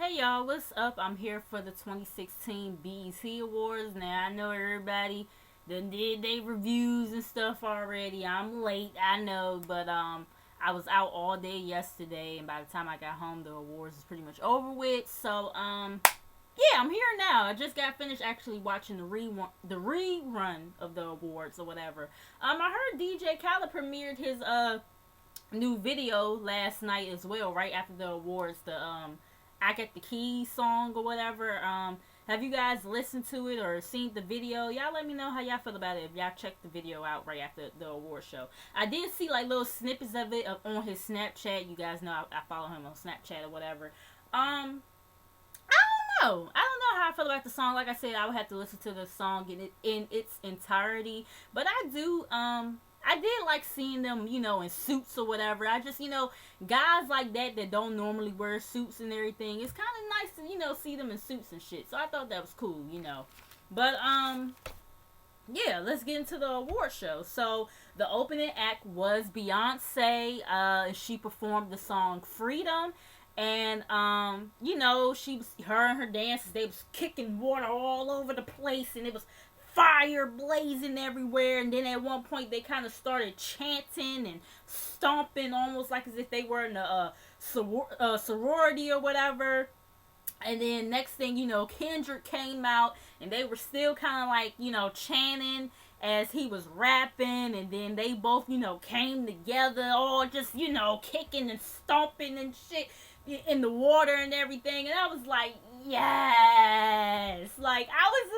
Hey y'all, what's up? I'm here for the 2016 BET Awards. Now I know everybody done did they reviews and stuff already. I'm late, I know, but I was out all day yesterday, and by the time I got home, the awards is pretty much over with. So yeah, I'm here now. I just got finished actually watching the rerun of the awards or whatever. I heard DJ Khaled premiered his new video last night as well, right after the awards. The I Get the Keys song or whatever. Have you guys listened to it or seen the video? Y'all let me know how y'all feel about it if y'all checked the video out right after the award show. I did see like little snippets of it on his Snapchat. You guys know I follow him on Snapchat or whatever. I don't know. I don't know how I feel about the song. Like I said, I would have to listen to the song in its entirety. But I did like seeing them, in suits or whatever. I just, guys like that don't normally wear suits and everything. It's kind of nice to, see them in suits and shit. So I thought that was cool. But yeah, let's get into the award show. So the opening act was Beyonce. She performed the song Freedom. And she was her and her dancers, they was kicking water all over the place, and it was fire blazing everywhere. And then at one point they kind of started chanting and stomping almost like as if they were in a sorority or whatever. And then next thing you know, Kendrick came out, and they were still kind of like, chanting as he was rapping. And then they both, came together, all just, kicking and stomping and shit in the water and everything. And I was like, yes. Like, I was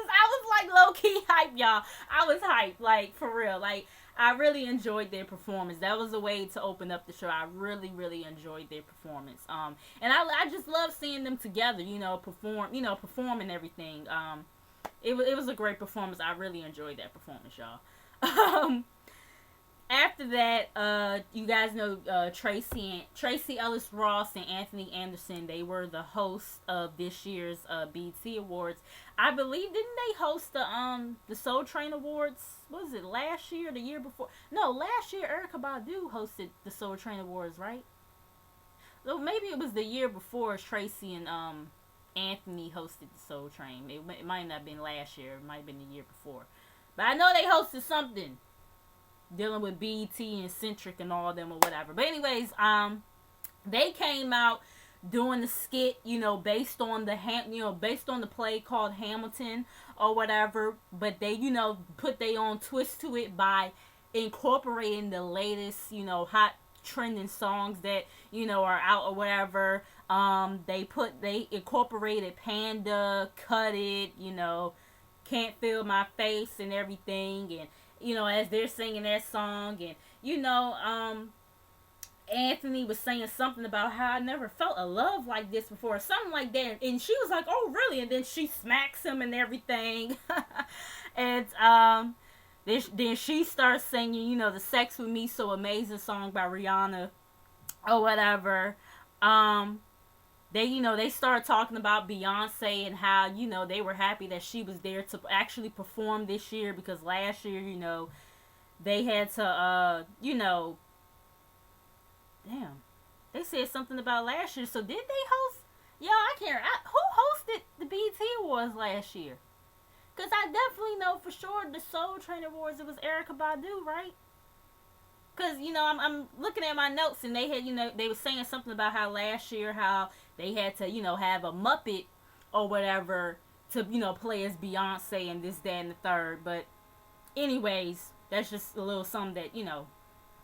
like low key hype, y'all. I was hyped, like, for real. Like, I really enjoyed their performance. That was a way to open up the show. I really, really enjoyed their performance. And I just love seeing them together, perform and everything. It was a great performance. I really enjoyed that performance, y'all. Um, After that, you guys know Tracy Ellis Ross and Anthony Anderson. They were the hosts of this year's BET Awards. I believe, didn't they host the Soul Train Awards? What was it, last year or the year before? No, last year Erykah Badu hosted the Soul Train Awards, right? So maybe it was the year before Tracy and Anthony hosted the Soul Train. It might not have been last year. It might have been the year before. But I know they hosted something dealing with BT and Centric and all of them or whatever. But anyways, they came out doing the skit, based on based on the play called Hamilton or whatever. But they, put their own twist to it by incorporating the latest, hot trending songs that are out or whatever. They incorporated Panda, Cut It, Can't Feel My Face and everything. And as they're singing that song, and Anthony was saying something about how I never felt a love like this before, or something like that, and she was like, "Oh, really?" And then she smacks him and everything, and then she starts singing, the "Sex with Me So Amazing" song by Rihanna, or whatever. They started talking about Beyonce and how they were happy that she was there to actually perform this year, because last year they had to damn, they said something about last year. So did they host? Y'all, I can't. Who hosted the BET Awards last year? Because I definitely know for sure the Soul Train Awards, it was Erykah Badu, right? Because I'm looking at my notes, and they had they were saying something about how last year how they had to have a Muppet or whatever to play as Beyonce and this, that, and the third. But anyways, that's just a little something that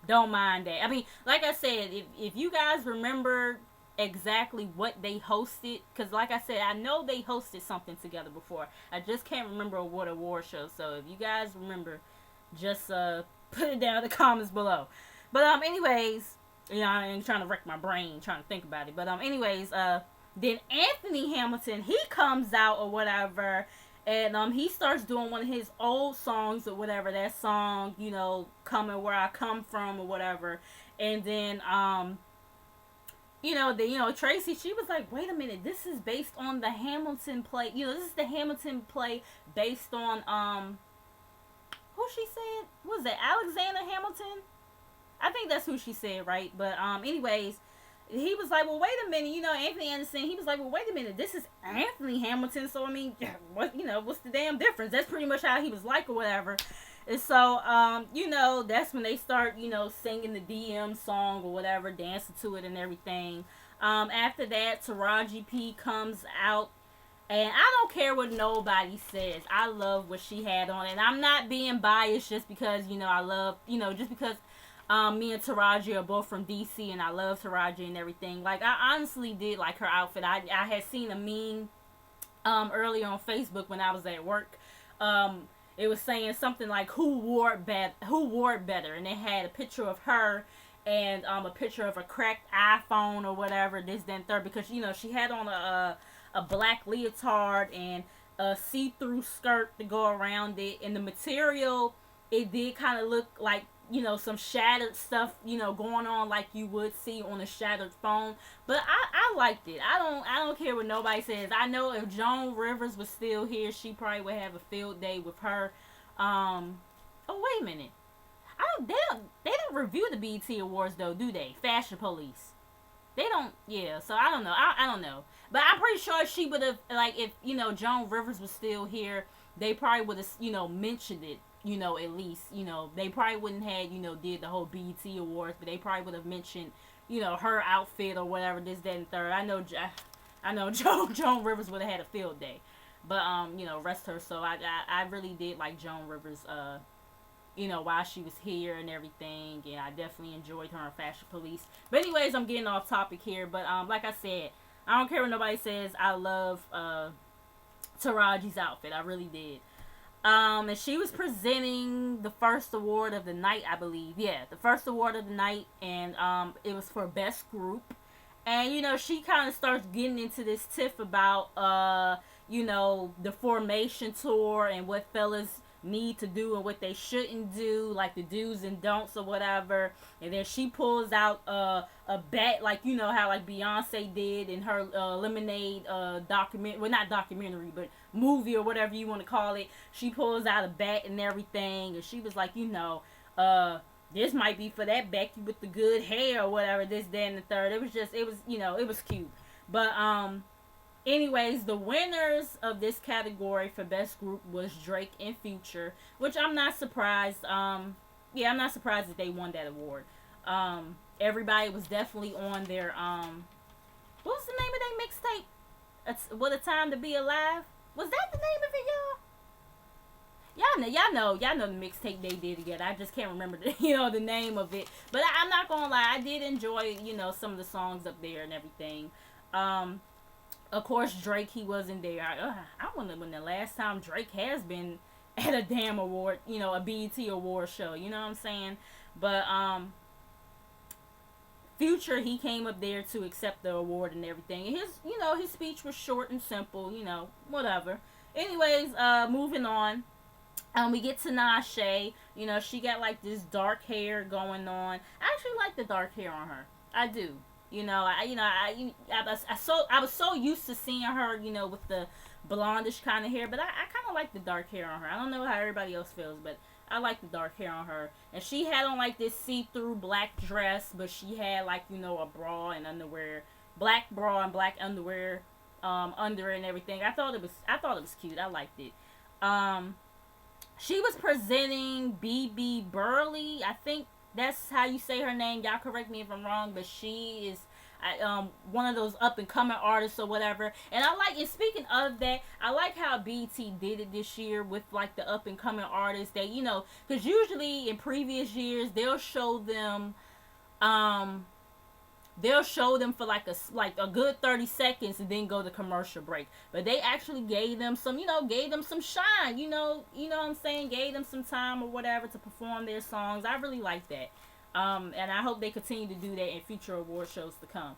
don't mind that. I mean, like I said, if you guys remember exactly what they hosted, because like I said, I know they hosted something together before. I just can't remember what award show. So if you guys remember, just put it down in the comments below. But anyways, I ain't trying to wreck my brain trying to think about it. But anyways, then Anthony Hamilton, he comes out or whatever, and he starts doing one of his old songs or whatever. That song, "Coming Where I Come From" or whatever. And then Tracy, she was like, "Wait a minute, this is based on the Hamilton play. This is the Hamilton play based on who she said? Was it Alexander Hamilton? I think that's who she said, right?" But anyways, he was like, well, wait a minute, Anthony Anderson, he was like, well, wait a minute, this is Anthony Hamilton, so I mean, what's the damn difference? That's pretty much how he was like or whatever. And so, that's when they start, singing the DM song or whatever, dancing to it and everything. After that, Taraji P comes out, and I don't care what nobody says. I love what she had on, and I'm not being biased just because, I love, just because me and Taraji are both from DC, and I love Taraji and everything. Like, I honestly did like her outfit. I had seen a meme earlier on Facebook when I was at work. It was saying something like, who wore it better? And it had a picture of her and a picture of a cracked iPhone or whatever, this, then, third, because, she had on a black leotard and a see-through skirt to go around it, and the material, it did kind of look like, some shattered stuff, going on like you would see on a shattered phone. But I liked it. I don't care what nobody says. I know if Joan Rivers was still here, she probably would have a field day with her. Oh, wait a minute. They don't review the BET Awards though, do they? Fashion Police. They don't, yeah, so I don't know. I don't know. But I'm pretty sure she would have, like, if, Joan Rivers was still here, they probably would have, mentioned it, at least, they probably wouldn't have, did the whole BET Awards, but they probably would have mentioned, her outfit or whatever, this, that, and third. I know Joan Rivers would have had a field day. But, rest her. So I really did like Joan Rivers, while she was here and everything, and I definitely enjoyed her in Fashion Police. But anyways, I'm getting off topic here, but like I said, I don't care what nobody says, I love Taraji's outfit. I really did. And she was presenting the first award of the night, I believe. Yeah, the first award of the night, and it was for Best Group. And, she kind of starts getting into this tiff about, the Formation Tour and what fellas need to do and what they shouldn't do, like the do's and don'ts or whatever. And then she pulls out a bat, like, how like Beyonce did in her Lemonade not documentary, but movie or whatever you want to call it. She pulls out a bat and everything, and she was like, this might be for that Becky with the good hair or whatever, this, that, and the third. It was cute. But anyways, the winners of this category for Best Group was Drake and Future, which I'm not surprised. I'm not surprised that they won that award. Everybody was definitely on their, what was the name of their mixtape? What a Time to Be Alive? Was that the name of it, y'all? Y'all know the mixtape they did together. I just can't remember the name of it. But I'm not gonna lie, I did enjoy, some of the songs up there and everything. Of course, Drake, he wasn't there. I wonder when the last time Drake has been at a damn award, a BET award show. You know what I'm saying? But Future, he came up there to accept the award and everything. And his speech was short and simple. Whatever. Anyways, moving on. We get to Nashe. She got like this dark hair going on. I actually like the dark hair on her. I do. I was so used to seeing her, with the blondish kind of hair, but I kind of like the dark hair on her. I don't know how everybody else feels, but I like the dark hair on her. And she had on like this see-through black dress, but she had like, a bra and underwear, black bra and black underwear, under it and everything. I thought it was cute. I liked it. She was presenting BB Burley. I think that's how you say her name. Y'all correct me if I'm wrong, but she is one of those up and coming artists or whatever. And I like it. Speaking of that, I like how BET did it this year with like the up and coming artists. That because usually in previous years they'll show them for like a good 30 seconds and then go to commercial break. But they actually gave them some shine, you know what I'm saying? Gave them some time or whatever to perform their songs. I really like that. And I hope they continue to do that in future award shows to come.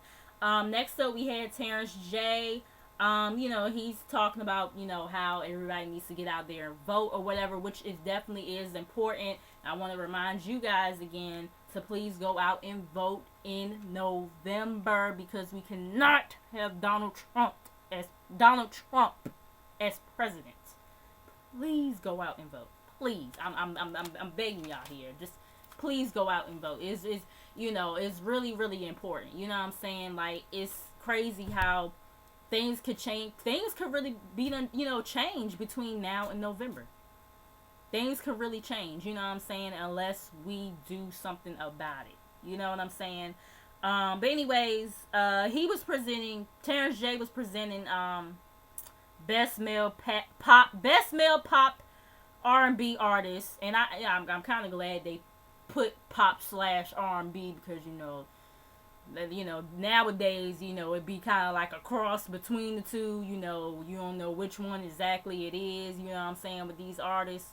Next up we had Terrence J. He's talking about, how everybody needs to get out there and vote or whatever, which definitely is important. I want to remind you guys again to please go out and vote in November, because we cannot have Donald Trump as president. Please go out and vote. Please, I'm begging y'all here. Just please go out and vote. is really, really important. You know what I'm saying? Like, it's crazy how things could change. Things could really be, change between now and November. Things could really change, you know what I'm saying, unless we do something about it. You know what I'm saying? But anyways, Terrence J was presenting best male pop R&B artist, and I'm kind of glad they put pop slash R&B, because nowadays, it'd be kind of like a cross between the two. You don't know which one exactly it is, you know what I'm saying, with these artists.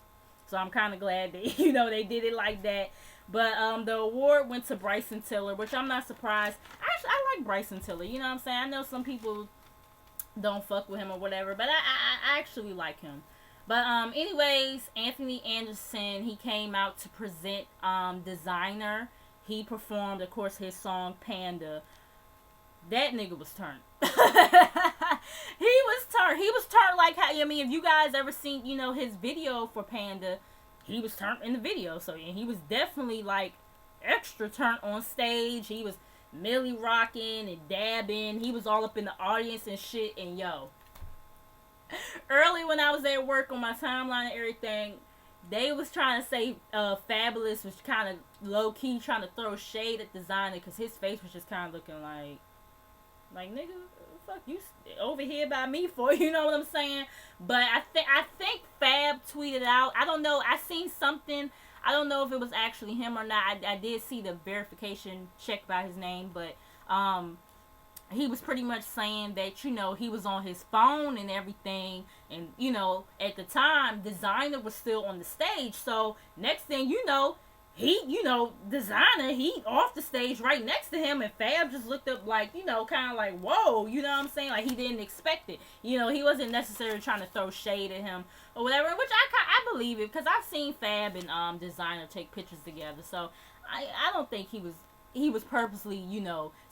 So I'm kind of glad that, they did it like that. But the award went to Bryson Tiller, which I'm not surprised. Actually, I like Bryson Tiller, you know what I'm saying? I know some people don't fuck with him or whatever, but I actually like him. But anyways, Anthony Anderson, he came out to present Designer. He performed, of course, his song Panda. That nigga was turned. He was turned like how, if you guys ever seen, his video for Panda, he was turned in the video. So, and he was definitely like extra turned on stage. He was Millie rocking and dabbing. He was all up in the audience and shit. And early when I was at work on my timeline and everything, they was trying to say Fabulous was kind of low key trying to throw shade at Designer, because his face was just kind of looking like nigga, fuck you over here by me for, you know what I'm saying? But I think Fab tweeted out. I don't know. I seen something. I don't know if it was actually him or not. I did see the verification check by his name, but he was pretty much saying that, he was on his phone and everything. And, at the time, Designer was still on the stage. So, next thing you know, Designer, he off the stage right next to him. And Fab just looked up like, kind of like, whoa, you know what I'm saying? Like, he didn't expect it. He wasn't necessarily trying to throw shade at him or whatever. Which I believe it, because I've seen Fab and Designer take pictures together. So, I don't think he was purposely,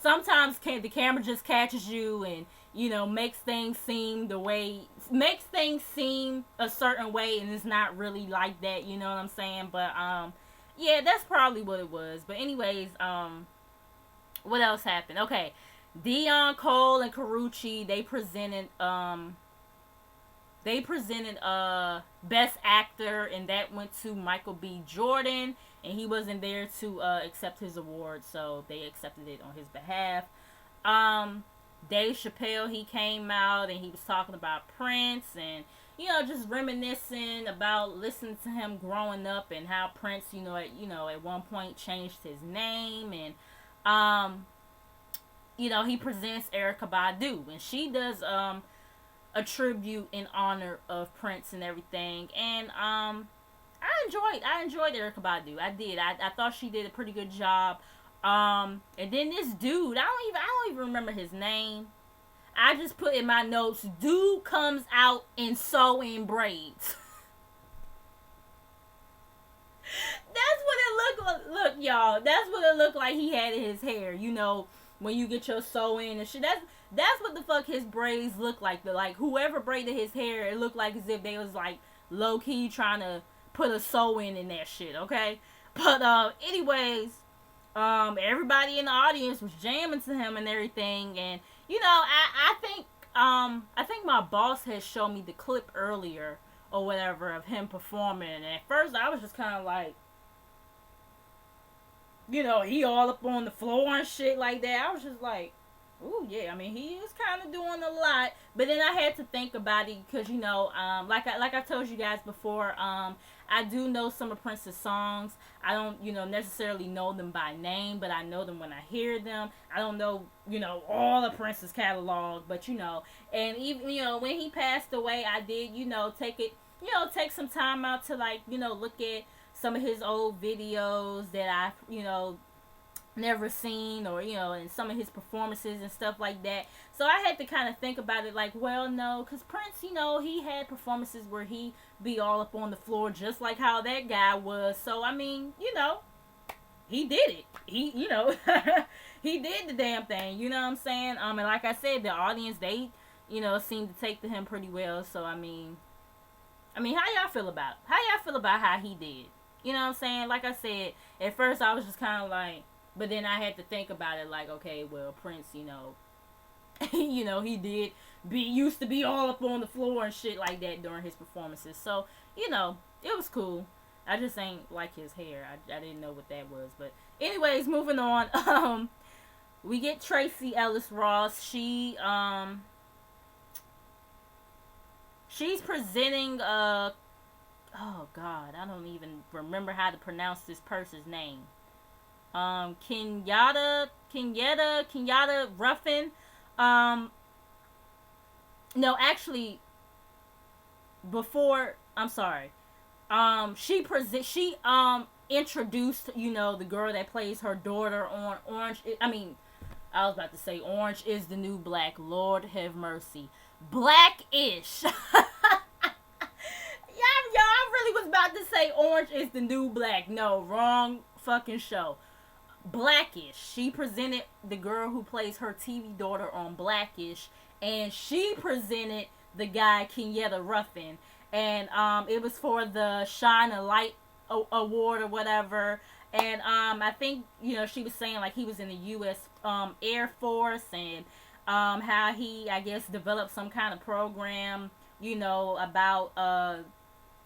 sometimes the camera just catches you and, makes things seem a certain way, and it's not really like that, you know what I'm saying? But, yeah, that's probably what it was. But anyways, what else happened? Okay, Dion Cole and Karrueche, they presented Best Actor, and that went to Michael B. Jordan. And he wasn't there to accept his award, so they accepted it on his behalf. Dave Chappelle, he came out and he was talking about Prince and, just reminiscing about listening to him growing up and how Prince, at one point changed his name. And, he presents Erykah Badu, and she does a tribute in honor of Prince and everything. And, I enjoyed Erykah Badu. I did. I thought she did a pretty good job. And then this dude, I don't even remember his name. I just put in my notes, dude comes out in sewing braids. That's what it looked like. Look, y'all, that's what it looked like he had in his hair. When you get your sew-in and shit. That's what the fuck his braids look like. Like, whoever braided his hair, it looked like as if they was, like, low-key trying to put a sew-in that shit, okay? But, anyways, everybody in the audience was jamming to him and everything. And, I think my boss had shown me the clip earlier or whatever of him performing. And at first, I was just kind of like, he all up on the floor and shit like that. I was just like, ooh, yeah, he is kind of doing a lot. But then I had to think about it because, like I told you guys before, I do know some of Prince's songs. I don't, necessarily know them by name, but I know them when I hear them. I don't know, all of Prince's catalog, but, and even, when he passed away, I did, take some time out to, like, look at some of his old videos that I, never seen, or and some of his performances and stuff like that. So I had to kind of think about it like, well, no, because Prince, he had performances where he be all up on the floor just like how that guy was. So he did it. He he did the damn thing, you know what I'm saying? And like I said, the audience, they seemed to take to him pretty well. So I mean how y'all feel about it? How y'all feel about how he did? You know what I'm saying? Like I said, at first I was just kind of like, But then I had to think about it like, okay, well, Prince, you know, you know, he did used to be all up on the floor and shit like that during his performances. So, you know, it was cool. I just ain't like his hair. I didn't know what that was. But anyways, moving on. We get Tracy Ellis Ross. She's presenting oh god, I don't even remember how to pronounce this person's name. Kenyatta Ruffin. No, actually, before, I'm sorry. She introduced, you know, the girl that plays her daughter on Orange. I was about to say Orange is the New Black. Lord have mercy. Blackish. Y'all, I really was about to say Orange is the New Black. No, wrong fucking show. Blackish. She presented the girl who plays her TV daughter on Blackish, and she presented the guy Kenyatta Ruffin, and it was for the Shine a Light award or whatever. And I think, you know, she was saying like he was in the U.S. Air Force, and how he, I guess, developed some kind of program, you know, about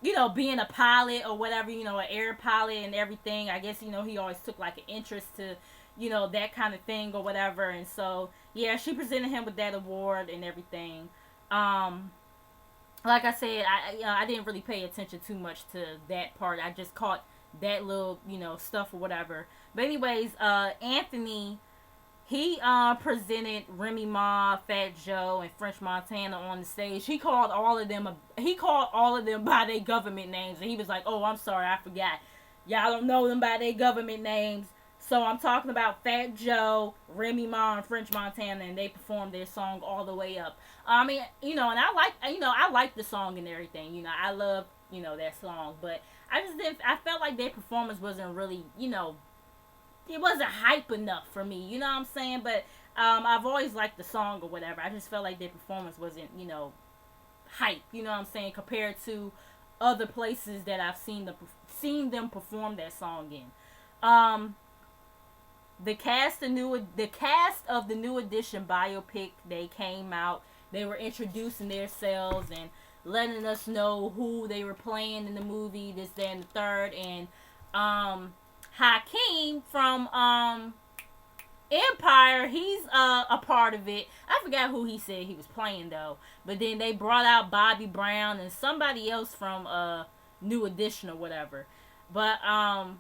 you know, being a pilot or whatever, you know, an air pilot and everything. I guess, you know, he always took like an interest to, you know, that kind of thing or whatever. And so, yeah, she presented him with that award and everything. Like I said, I didn't really pay attention too much to that part. I just caught that little, you know, stuff or whatever. But anyways, Anthony, he presented Remy Ma, Fat Joe, and French Montana on the stage. He called all of them by their government names, and he was like, "Oh, I'm sorry, I forgot. Y'all don't know them by their government names." So I'm talking about Fat Joe, Remy Ma, and French Montana, and they performed their song all the way up. I mean, you know, and I like the song and everything. You know, I love, you know, that song, but I felt like their performance wasn't really, you know, it wasn't hype enough for me, you know what I'm saying? But I've always liked the song or whatever. I just felt like their performance wasn't, you know, hype, you know what I'm saying, compared to other places that I've seen them perform that song in. The cast of the New Edition biopic, they came out. They were introducing themselves and letting us know who they were playing in the movie, this, that, and the third. And Hakeem from Empire, he's a part of it. I forgot who he said he was playing though. But then they brought out Bobby Brown and somebody else from New Edition or whatever. But oh,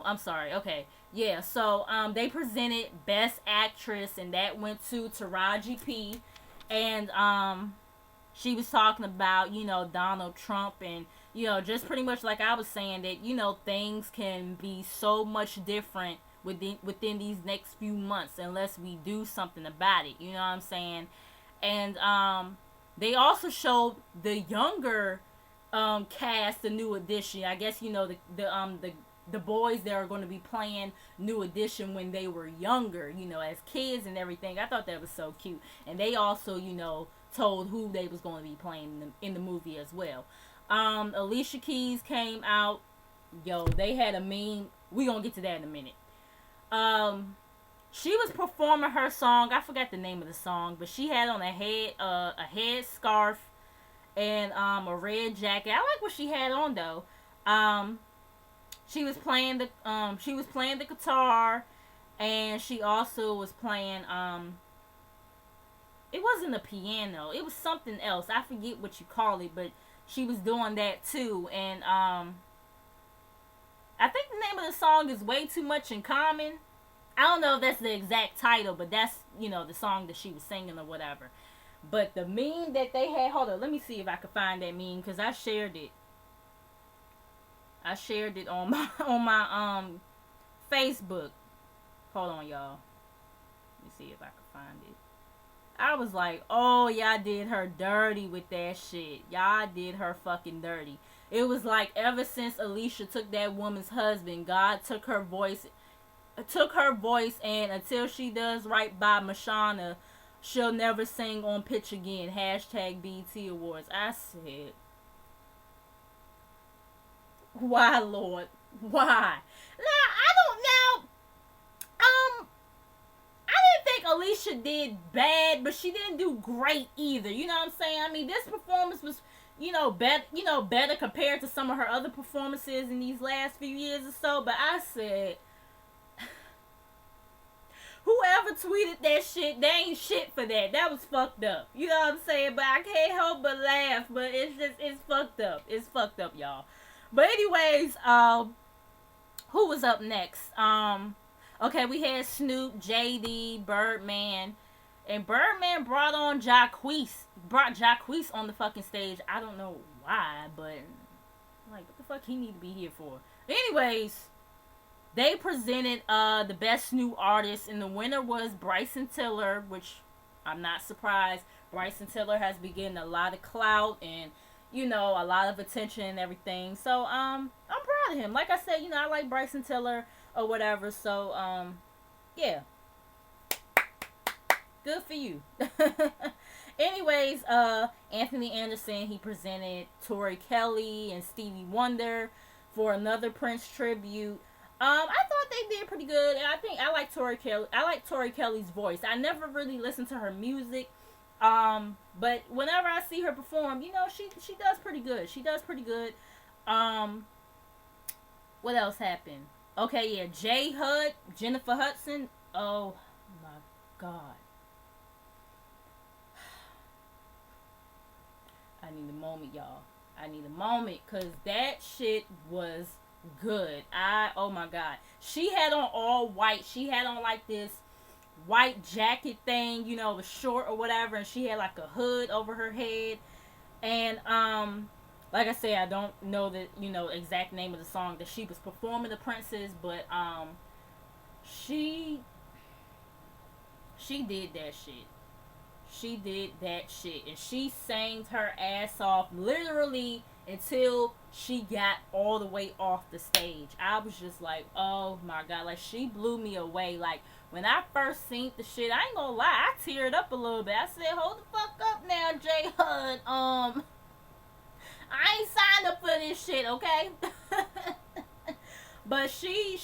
I'm sorry. Okay. Yeah, so they presented Best Actress, and that went to Taraji P. And she was talking about, you know, Donald Trump, and, you know, just pretty much like I was saying, that, you know, things can be so much different within these next few months unless we do something about it. You know what I'm saying? And they also showed the younger cast, the New Edition. I guess, you know, the boys that are going to be playing New Edition when they were younger, you know, as kids and everything. I thought that was so cute. And they also, you know, told who they was going to be playing in the movie as well. Alicia Keys came out. Yo, they had a meme. We gonna get to that in a minute. She was performing her song. I forgot the name of the song, but she had on a head scarf and a red jacket. I like what she had on though. She was playing the guitar, and she also was playing it wasn't a piano, it was something else. I forget what you call it, but she was doing that too. And I think the name of the song is Way Too Much in Common. I don't know if that's the exact title, but that's, you know, the song that she was singing or whatever. But the meme that they had, hold on, let me see if I can find that meme, because I shared it. I shared it on my Facebook. Hold on, y'all. Let me see if I can find it. I was like, oh, y'all did her dirty with that shit. Y'all did her fucking dirty. It was like, ever since Alicia took that woman's husband, God took her voice, and until she does right by Mashana, she'll never sing on pitch again. # BET Awards. I said, Why, Lord? Why? Now, I don't now. I didn't think Alicia did bad, but she didn't do great either. You know what I'm saying? I mean, this performance was, better compared to some of her other performances in these last few years or so. But I said, whoever tweeted that shit, they ain't shit for that. That was fucked up. You know what I'm saying? But I can't help but laugh. But it's fucked up. It's fucked up, y'all. But anyways, who was up next? Okay, we had Snoop, JD, Birdman, and Birdman brought Jacquees on the fucking stage. I don't know why, but like, what the fuck he need to be here for? Anyways, they presented the best new artist, and the winner was Bryson Tiller, which I'm not surprised. Bryson Tiller has been getting a lot of clout and a lot of attention and everything. So I'm proud of him. Like I said, I like Bryson Tiller or whatever. So yeah, good for you. Anyways, Anthony Anderson, he presented Tori Kelly and Stevie Wonder for another Prince tribute. I thought they did pretty good, and I think I like Tori Kelly. I like Tori Kelly's voice. I never really listened to her music, but whenever I see her perform, she does pretty good. She does pretty good. What else happened? Okay, yeah, J Hud, Jennifer Hudson. Oh my God. I need a moment, y'all. I need a moment, because that shit was good. Oh my God. She had on all white. She had on like this white jacket thing, it was short or whatever, and she had like a hood over her head. And like I said, I don't know the exact name of the song that she was performing the Princess, but she did that shit. She did that shit, and she sang her ass off literally until she got all the way off the stage. I was just like, oh my God, like, she blew me away. Like, when I first seen the shit, I ain't gonna lie, I teared up a little bit. I said, hold the fuck up now, J Hud. I ain't signed up for this shit, okay? But she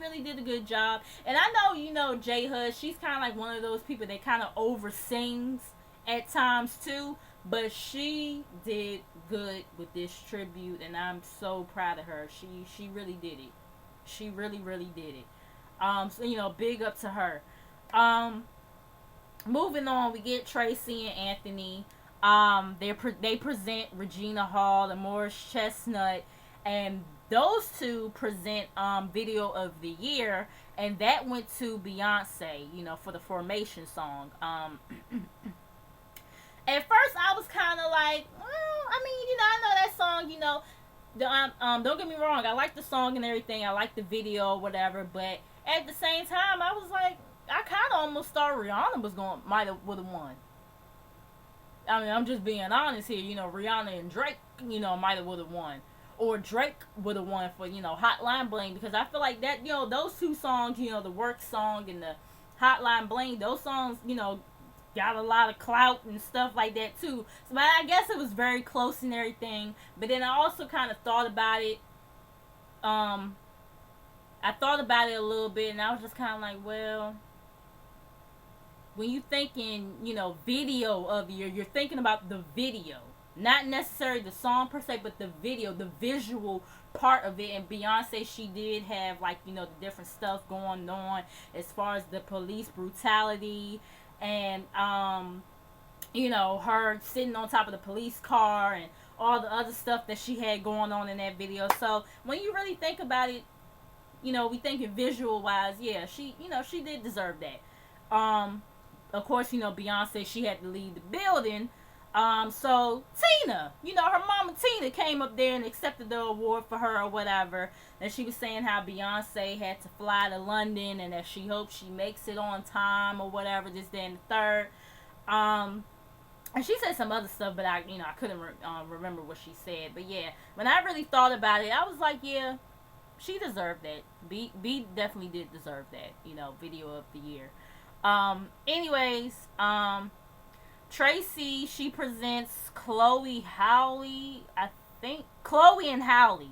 really did a good job. And I know, J Hud, she's kind of like one of those people that kind of over sings at times too. But she did good with this tribute, and I'm so proud of her. She really did it. She really, really did it. So, big up to her. Moving on, we get Tracy and Anthony. They present Regina Hall and Morris Chestnut, and those two present video of the year, and that went to Beyonce, for the Formation song. At first I was kind of like, well, I mean, I know that song, don't get me wrong, I like the song and everything, I like the video, whatever, but at the same time, I was like, I kind of almost thought Rihanna would have won. I mean, I'm just being honest here, Rihanna and Drake, might have would have won. Or Drake would have won for, Hotline Bling, because I feel like that, those two songs, the Work song and the Hotline Bling, those songs, got a lot of clout and stuff like that too. So, but I guess it was very close and everything. But then I also kind of thought about it. I thought about it a little bit, and I was just kind of like, well, when you thinking, video of the year, you're thinking about the video, not necessarily the song per se, but the video, the visual part of it. And Beyonce, she did have like, the different stuff going on as far as the police brutality. And, her sitting on top of the police car and all the other stuff that she had going on in that video. So, when you really think about it, we thinking visual-wise, yeah, she did deserve that. Of course, Beyonce, she had to leave the building. So, Tina, her mama Tina came up there and accepted the award for her or whatever. And she was saying how Beyonce had to fly to London and that she hopes she makes it on time or whatever, this, then, the third. And she said some other stuff, but I couldn't remember what she said. But yeah, when I really thought about it, I was like, yeah, she deserved that. B definitely did deserve that, video of the year. Anyways, Tracy, she presents Chloe and Halle.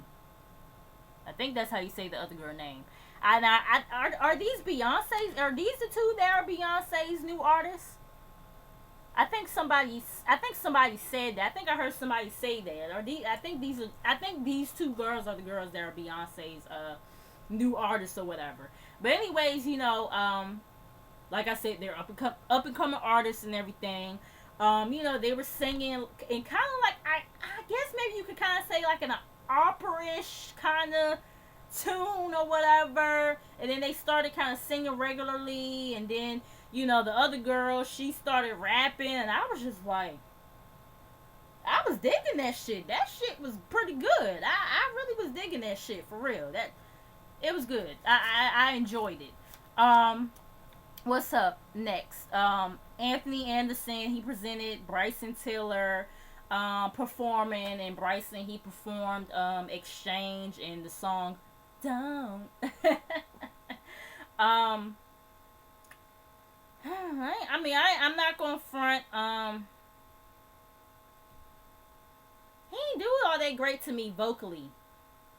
I think that's how you say the other girl name. And are these Beyonce's? Are these the two that are Beyonce's new artists? I think somebody said that. I think I heard somebody say that. Or these, I think these two girls are the girls that are Beyonce's new artists or whatever. But anyways, like I said, they're up and coming artists and everything. They were singing and kind of like I guess maybe you could kind of say like an opera-ish kind of tune or whatever. And then they started kind of singing regularly, and then the other girl, she started rapping, and I was just like, I was digging that shit. That shit was pretty good. I really was digging that shit for real. That it was good. I enjoyed it. What's up next? Anthony Anderson, he presented Bryson Tiller performing, and Bryson, he performed Exchange and the song Don't. I'm not gonna front. He didn't do all that great to me vocally.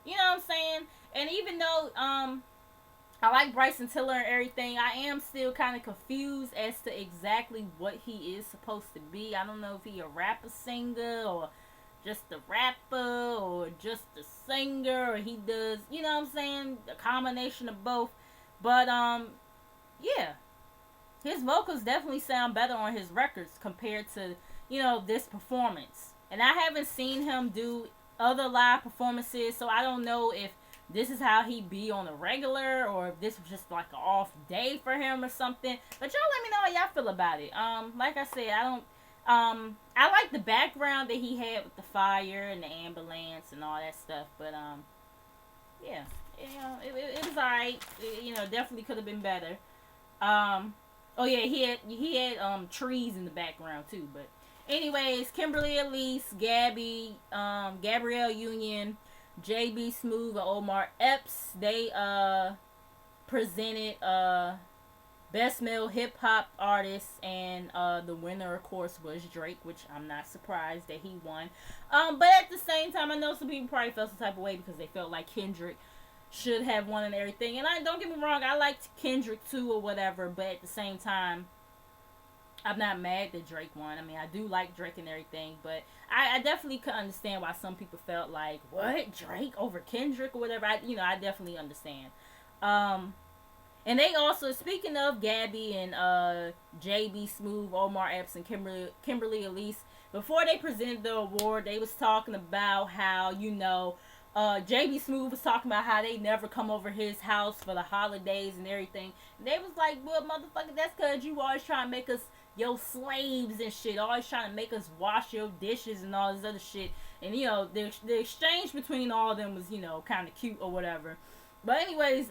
You know what I'm saying? And even though I like Bryson Tiller and everything, I am still kind of confused as to exactly what he is supposed to be. I don't know if he a rapper singer or just a rapper or just a singer, or he does, you know what I'm saying, a combination of both. But yeah, his vocals definitely sound better on his records compared to this performance. And I haven't seen him do other live performances, so I don't know if this is how he be on a regular, or if this was just like an off day for him or something. But y'all let me know how y'all feel about it. Like I said, I like the background that he had with the fire and the ambulance and all that stuff. But yeah, it was alright. Definitely could have been better. Oh yeah, he had trees in the background too. But anyways, Kimberly Elise, Gabrielle Union, JB Smoove, and Omar Epps, they presented Best Male Hip Hop Artist, and the winner, of course, was Drake, which I'm not surprised that he won. But at the same time, I know some people probably felt some type of way because they felt like Kendrick should have won and everything. And don't get me wrong, I liked Kendrick too or whatever, but at the same time, I'm not mad that Drake won. I mean, I do like Drake and everything, but I definitely could understand why some people felt like, what, Drake over Kendrick or whatever. I definitely understand. And they also, speaking of Gabby and JB Smoove, Omar Epps, and Kimberly Elise, before they presented the award, they was talking about how, JB Smoove was talking about how they never come over his house for the holidays and everything. And they was like, well, motherfucker, that's because you always trying to make us your slaves and shit. Always trying to make us wash your dishes and all this other shit. And, the exchange between all of them was, kind of cute or whatever. But anyways,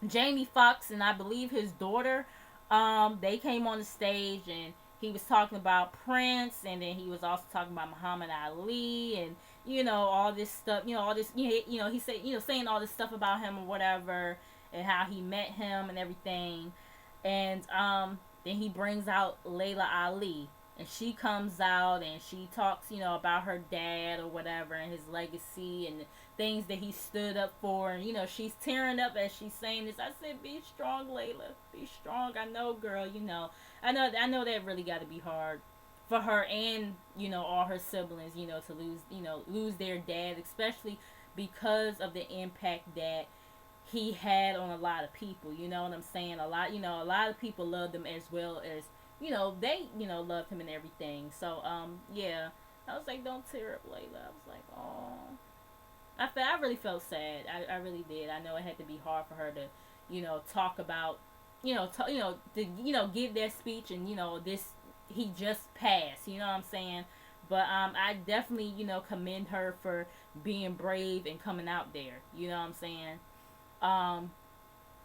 Jamie Foxx and I believe his daughter, they came on the stage, and he was talking about Prince, and then he was also talking about Muhammad Ali, and all this stuff, all this, he said, saying all this stuff about him or whatever, and how he met him and everything. And then he brings out Layla Ali, and she comes out and she talks, about her dad or whatever and his legacy and the things that he stood up for. And, she's tearing up as she's saying this. I said, be strong, Layla. Be strong. I know, girl, I know that really got to be hard for her and, all her siblings, to lose their dad, especially because of the impact that he had on a lot of people. You know what I'm saying? A lot of people loved him as well as, they, loved him and everything. So, yeah, I was like, don't tear up, Layla. I was like, oh, I really felt sad. I really did. I know it had to be hard for her to, talk about, to, give that speech, and, this, he just passed, you know what I'm saying? But, I definitely, commend her for being brave and coming out there, you know what I'm saying?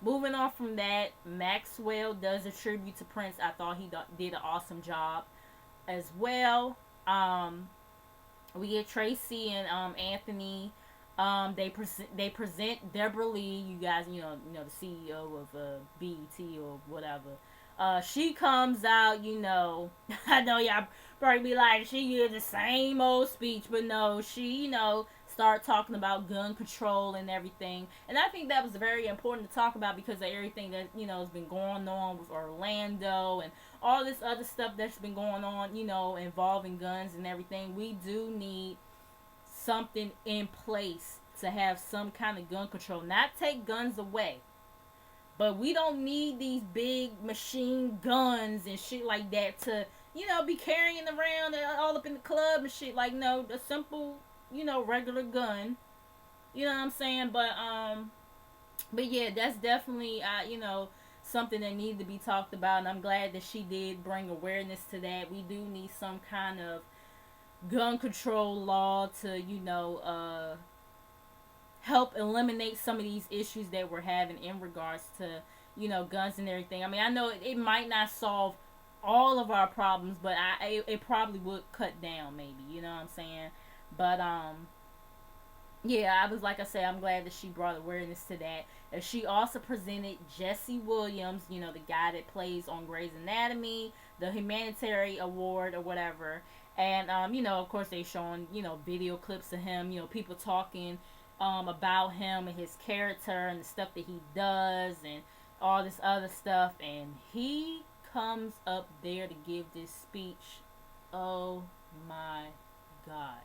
Moving on from that, Maxwell does a tribute to Prince. I thought he did an awesome job as well. We get Tracy and Anthony. They present Deborah Lee. You guys, the CEO of BET or whatever. She comes out. I know y'all probably be like, she gives the same old speech, but no, she start talking about gun control and everything. And I think that was very important to talk about because of everything that, has been going on with Orlando and all this other stuff that's been going on, involving guns and everything. We do need something in place to have some kind of gun control. Not take guns away, but we don't need these big machine guns and shit like that to, be carrying around all up in the club and shit. Like, no, a simple, regular gun. You know what I'm saying? But yeah, that's definitely, something that needs to be talked about. And I'm glad that she did bring awareness to that. We do need some kind of gun control law to, help eliminate some of these issues that we're having in regards to, guns and everything. I mean, I know it might not solve all of our problems, but it probably would cut down maybe, you know what I'm saying? But, yeah, like I said, I'm glad that she brought awareness to that. And she also presented Jesse Williams, the guy that plays on Grey's Anatomy, the humanitarian award or whatever. And, of course they showing, video clips of him, people talking about him and his character and the stuff that he does and all this other stuff. And he comes up there to give this speech. Oh my God.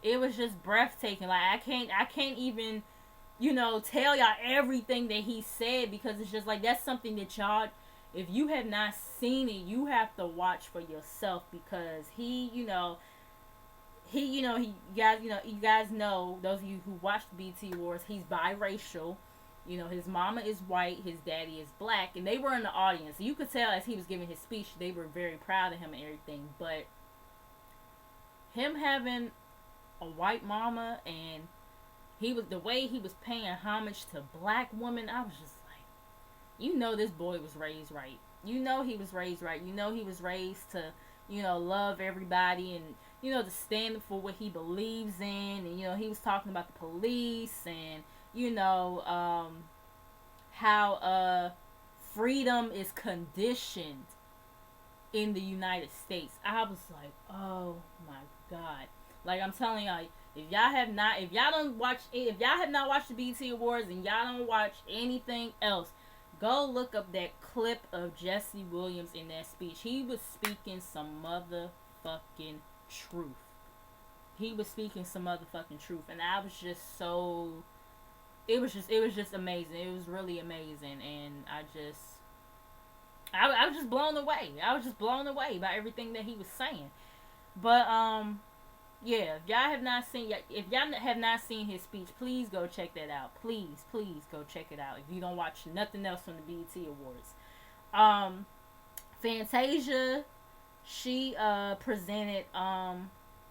It was just breathtaking. Like, I can't even, tell y'all everything that he said, because it's just like, that's something that y'all, if you have not seen it, you have to watch for yourself, because you guys know, those of you who watch the BET Awards, he's biracial. His mama is white, his daddy is black, and they were in the audience. You could tell as he was giving his speech, they were very proud of him and everything. But him having a white mama, and the way he was paying homage to black women, I was just like, this boy was raised right. He was raised right. He was raised to, love everybody and, to stand for what he believes in. And, he was talking about the police and, how freedom is conditioned in the United States. I was like, oh my God. Like, I'm telling y'all, if y'all have not watched the BET Awards and y'all don't watch anything else, go look up that clip of Jesse Williams in that speech. He was speaking some motherfucking truth. And I was just so, it was just amazing. It was really amazing. And I was just blown away. I was just blown away by everything that he was saying. But, yeah, if y'all have not seen his speech, please go check that out. Please go check it out. If you don't watch nothing else from the BET Awards. Fantasia, she presented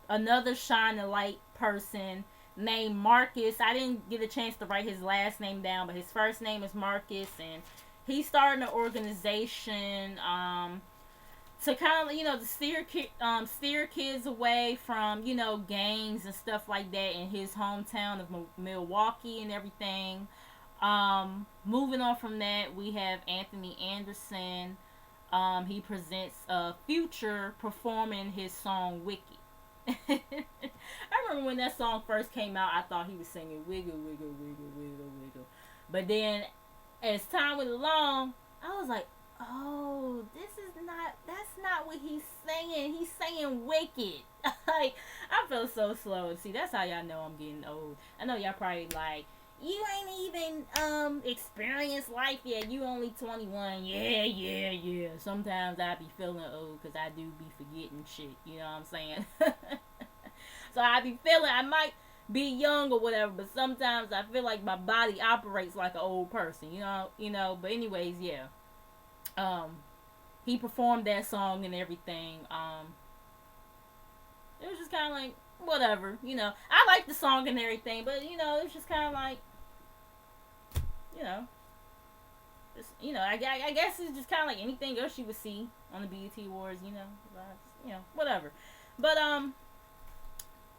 another Shine a Light person named Marcus. I didn't get a chance to write his last name down, but his first name is Marcus, and he started an organization to kind of, to steer kids away from, gangs and stuff like that in his hometown of Milwaukee and everything. Moving on from that, we have Anthony Anderson. He presents Future performing his song Wicked. I remember when that song first came out, I thought he was singing wiggle, wiggle, wiggle, wiggle, wiggle. But then, as time went along, I was like, oh, that's not what he's saying. He's saying wicked. Like, I feel so slow. See, that's how y'all know I'm getting old. I know y'all probably like, you ain't even experienced life yet. You only 21. Yeah. Sometimes I be feeling old because I do be forgetting shit. You know what I'm saying? So I be feeling I might be young or whatever, but sometimes I feel like my body operates like an old person. You know. But anyways, yeah. He performed that song and everything. It was just kind of like, whatever, I like the song and everything, but, it was just kind of like, I guess it's just kind of like anything else you would see on the BET Awards, whatever. But,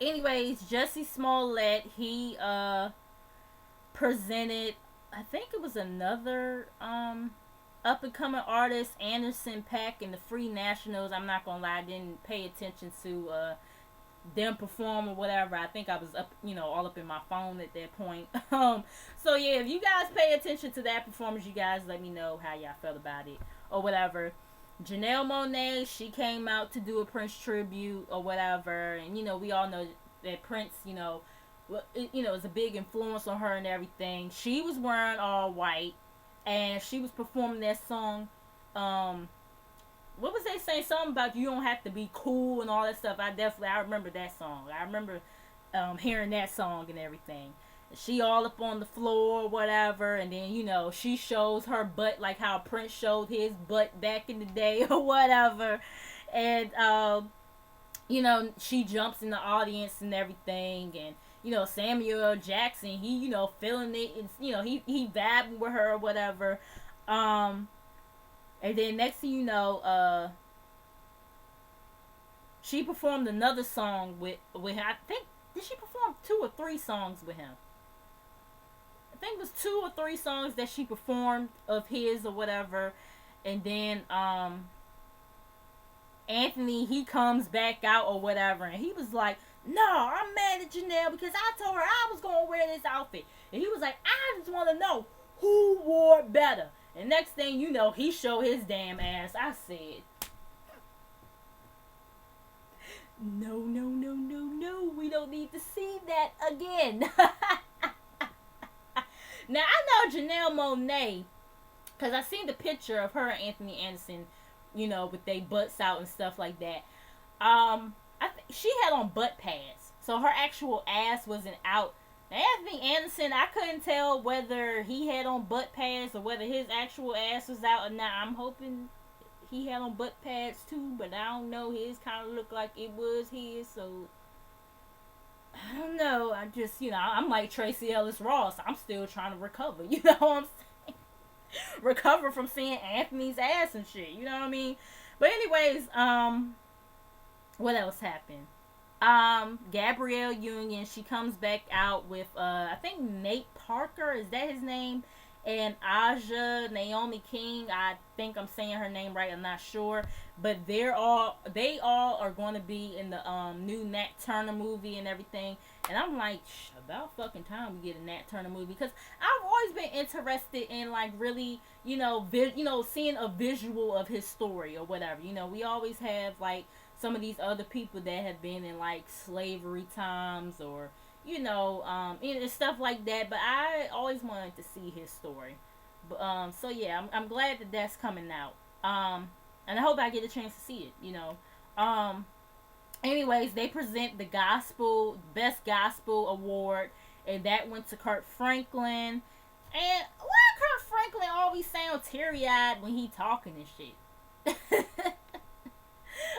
anyways, Jussie Smollett, he, presented, I think it was another, up-and-coming artist, Anderson .Paak and the Free Nationals. I'm not gonna lie, I didn't pay attention to them perform or whatever. I think I was up, all up in my phone at that point. So yeah, if you guys pay attention to that performance, you guys let me know how y'all felt about it or whatever. Janelle Monáe, she came out to do a Prince tribute or whatever, and we all know that Prince, is a big influence on her and everything. She was wearing all white, and she was performing that song. What was they saying? Something about you don't have to be cool and all that stuff. I remember that song. I remember hearing that song and everything. She all up on the floor or whatever, and then she shows her butt like how Prince showed his butt back in the day or whatever, and she jumps in the audience and everything, and Samuel L. Jackson, he feeling it, and he vibing with her or whatever, and then next thing you know, she performed another song with him. I think, did she perform 2 or 3 songs with him? I think it was 2 or 3 songs that she performed of his or whatever. And then Anthony, he comes back out or whatever, and he was like, "No, I'm mad at Janelle because I told her I was gonna wear this outfit." And he was like, "I just want to know who wore it better." And next thing you know, he showed his damn ass. I said, no, no, no, no, no. We don't need to see that again. Now, I know Janelle Monáe, because I seen the picture of her and Anthony Anderson, with their butts out and stuff like that. She had on butt pads, so her actual ass wasn't out. Now, Anthony Anderson, I couldn't tell whether he had on butt pads or whether his actual ass was out or not. I'm hoping he had on butt pads too, but I don't know. His kind of looked like it was his, so I don't know. I just, I'm like Tracy Ellis Ross. I'm still trying to recover. You know what I'm saying? Recover from seeing Anthony's ass and shit. You know what I mean? But anyways, what else happened? Gabrielle Union, she comes back out with, I think Nate Parker, is that his name? And Aja Naomi King, I think I'm saying her name right, I'm not sure. But they all are going to be in the new Nat Turner movie and everything. And I'm like, about fucking time we get a Nat Turner movie. Because I've always been interested in, like, really, seeing a visual of his story or whatever. We always have, like, some of these other people that have been in, like, slavery times or and stuff like that. But I always wanted to see his story. But, so yeah, I'm glad that that's coming out. And I hope I get a chance to see it. Anyways, they present the Best Gospel Award, and that went to Kirk Franklin. And why Kirk Franklin always sound teary-eyed when he talking and shit?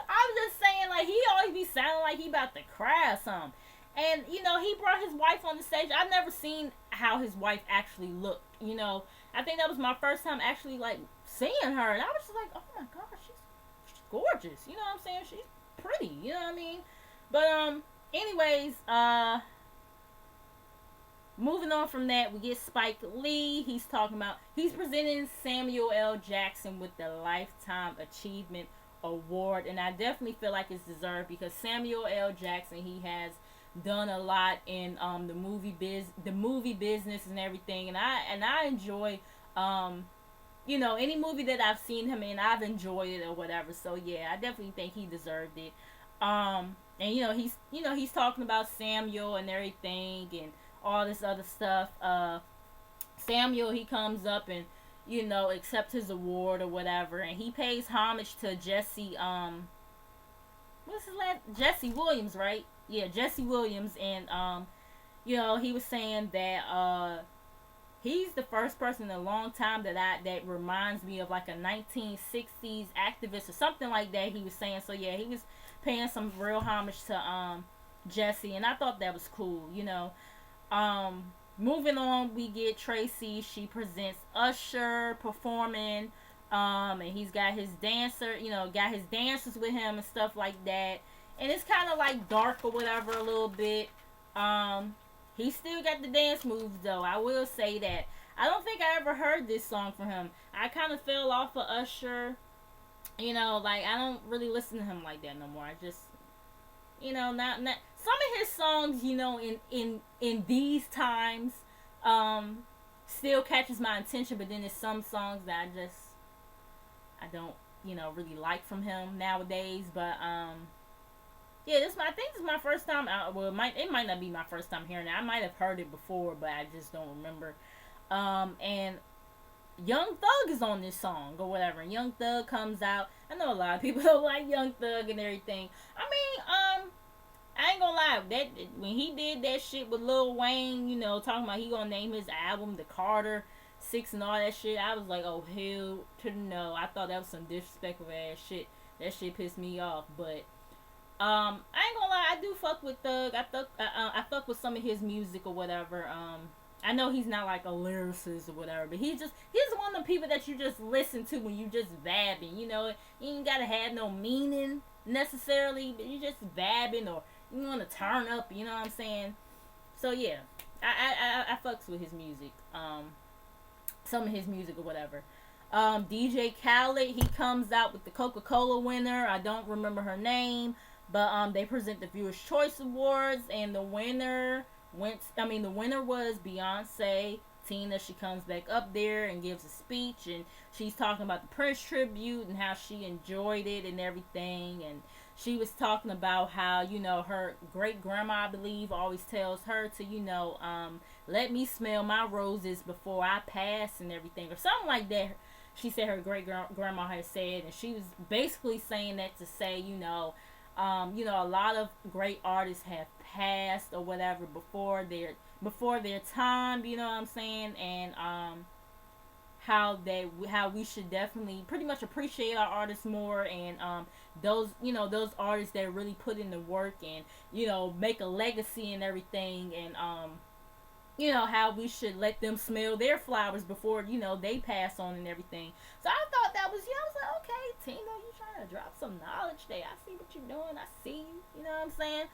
I'm just saying, like, he always be sounding like he about to cry or something. And, he brought his wife on the stage. I've never seen how his wife actually looked, I think that was my first time actually, like, seeing her. And I was just like, oh, my God, she's gorgeous. You know what I'm saying? She's pretty. You know what I mean? But, anyways, moving on from that, we get Spike Lee. He's presenting Samuel L. Jackson with the Lifetime Achievement Award. And I definitely feel like it's deserved because Samuel L. Jackson, he has done a lot in the movie business and everything, and I enjoy any movie that I've seen him in, I've enjoyed it or whatever. So yeah, I definitely think he deserved it. And he's talking about Samuel and everything and all this other stuff. Samuel, he comes up and accepts his award or whatever, and he pays homage to Jesse Jesse Williams, right? Yeah, Jesse Williams, and he was saying that he's the first person in a long time that reminds me of like a 1960s activist or something like that. He was saying, so yeah, he was paying some real homage to Jesse, and I thought that was cool. Moving on, we get Tracy. She presents Usher performing, and he's got his dancers with him and stuff like that. And it's kind of like dark or whatever a little bit. He still got the dance moves though. I will say that. I don't think I ever heard this song from him. I kind of fell off of Usher. I don't really listen to him like that no more. Not some of his songs, in these times, still catches my attention, but then there's some songs that I don't, really like from him nowadays. But yeah, I think this is my first time. Well, it might not be my first time hearing it. I might have heard it before, but I just don't remember. And Young Thug is on this song or whatever. And Young Thug comes out. I know a lot of people don't like Young Thug and everything. I mean, I ain't gonna lie. That when he did that shit with Lil Wayne, talking about he gonna name his album the Carter Six and all that shit, I was like, oh hell to no. I thought that was some disrespectful ass shit. That shit pissed me off. But I ain't gonna lie. I do fuck with Thug. I fuck with some of his music or whatever. I know he's not like a lyricist or whatever, but he's one of the people that you just listen to when you just vabbing. You ain't gotta have no meaning necessarily, but you just vabbing or you want to turn up. You know what I'm saying? So yeah, I fucks with his music. Some of his music or whatever. DJ Khaled, he comes out with the Coca-Cola winner. I don't remember her name, but they present the Viewers' Choice Awards, and the winner was Beyonce. Tina, she comes back up there and gives a speech, and she's talking about the Prince tribute and how she enjoyed it and everything. And she was talking about how, her great grandma, I believe, always tells her to, let me smell my roses before I pass and everything, or something like that. She said her great grandma had said, and she was basically saying that to say, a lot of great artists have passed or whatever before their time, you know what I'm saying, and how we should definitely pretty much appreciate our artists more, and those artists that really put in the work and make a legacy and everything, and how we should let them smell their flowers before they pass on and everything. So I thought that was, I was like, okay, Tina, you trying to drop some knowledge there. I see what you're doing. I see you. You know what I'm saying?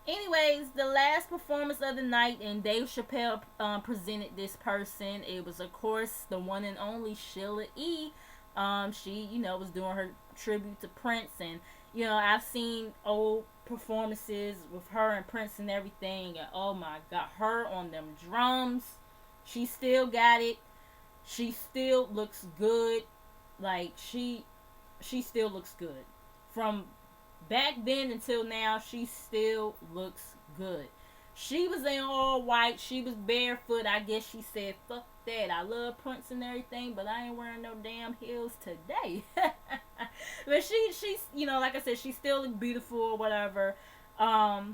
Anyways, the last performance of the night, and Dave Chappelle presented this person. It was, of course, the one and only Sheila E. She, was doing her tribute to Prince, and I've seen old performances with her and Prince and everything, and oh my god, her on them drums, she still got it. She still looks good. Like she still looks good. From back then until now, she still looks good. She was in all white. She was barefoot. I guess she said, fuck that. I love Prince and everything, but I ain't wearing no damn heels today. But she's, like I said, she still look beautiful or whatever. Oh,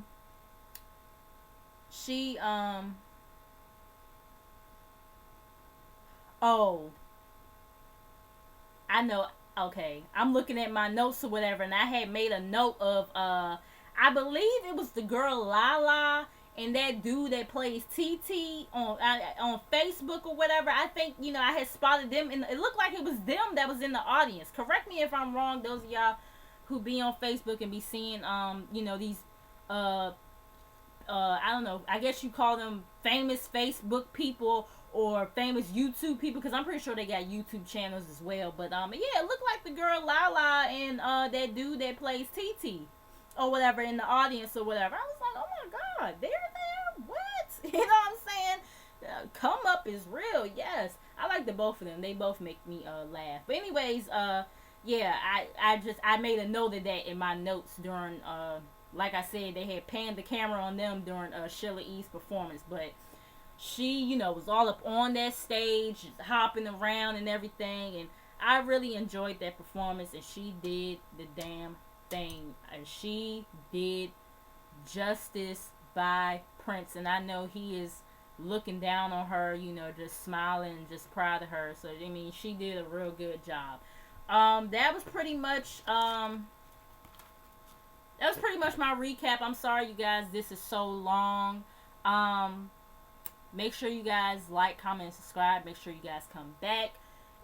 I know. Okay, I'm looking at my notes or whatever, and I had made a note of, I believe it was the girl Lala and that dude that plays TT on Facebook or whatever. I think, I had spotted them, and it looked like it was them that was in the audience. Correct me if I'm wrong, those of y'all who be on Facebook and be seeing, these, I don't know, I guess you call them famous Facebook people or famous YouTube people, because I'm pretty sure they got YouTube channels as well. But yeah, it looked like the girl Lala and that dude that plays TT or whatever in the audience or whatever. I was like, oh my god, they're there? What? You know what I'm saying? Come Up is real. Yes, I like the both of them. They both make me laugh. But anyways, yeah, I made a note of that in my notes during like I said, they had panned the camera on them during Sheila E.'s performance, but she, was all up on that stage, hopping around and everything, and I really enjoyed that performance, and she did the damn thing. And she did justice by Prince, and I know he is looking down on her, just smiling and just proud of her. So, I mean, she did a real good job. That was pretty much my recap. I'm sorry, you guys, this is so long. Make sure you guys like, comment, and subscribe. Make sure you guys come back.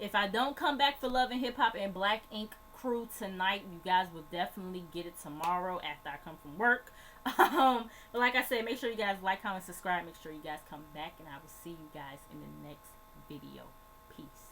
If I don't come back for Love and Hip Hop and Black Ink Crew tonight, you guys will definitely get it tomorrow after I come from work. But like I said, make sure you guys like, comment, subscribe. Make sure you guys come back, and I will see you guys in the next video. Peace.